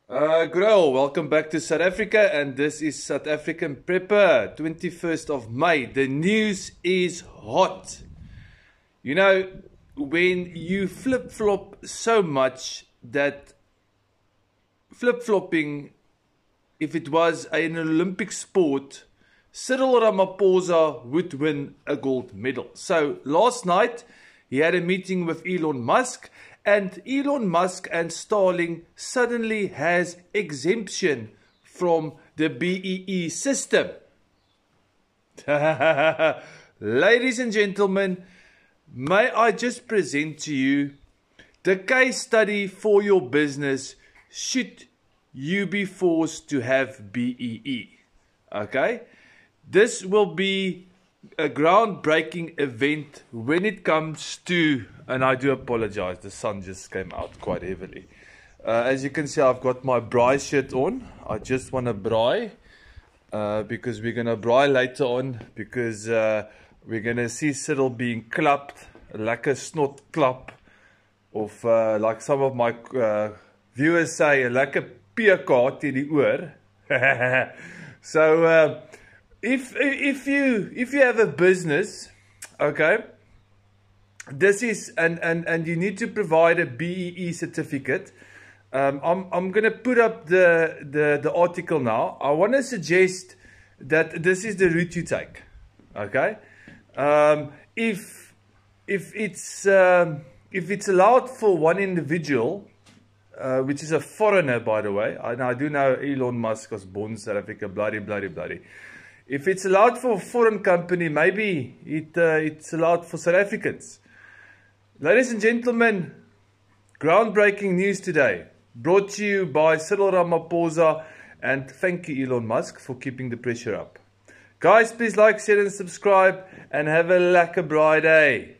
Grow, welcome back to South Africa, and this is South African Prepper, 21st of May. The news is hot. You know, when you flip-flop so much that flip-flopping, if it was an Olympic sport, Cyril Ramaphosa would win a gold medal. So last night, he had a meeting with Elon Musk, and Elon Musk and Starlink suddenly has exemption from the BEE system. Ladies and gentlemen, may I just present to you the case study for your business should you be forced to have BEE. Okay? This will be a groundbreaking event when it comes to, and I do apologize, the sun just came out quite heavily. As you can see, I've got my braai shirt on. I just want to braai because we're going to braai later on, because we're going to see Cyril being clapped, like a snot clap, of like some of my viewers say, like a peerkaart in the oor. So if you have a business, okay, this is and you need to provide a BEE certificate. I'm gonna put up the article now. I want to suggest that this is the route you take. Okay, if it's allowed for one individual, which is a foreigner, by the way. I do know Elon Musk was born in South Africa, bloody. If it's allowed for a foreign company, maybe it's allowed for South Africans. Ladies and gentlemen, groundbreaking news today, brought to you by Cyril Ramaphosa, and thank you Elon Musk for keeping the pressure up. Guys, please like, share and subscribe, and have a lekker braai day.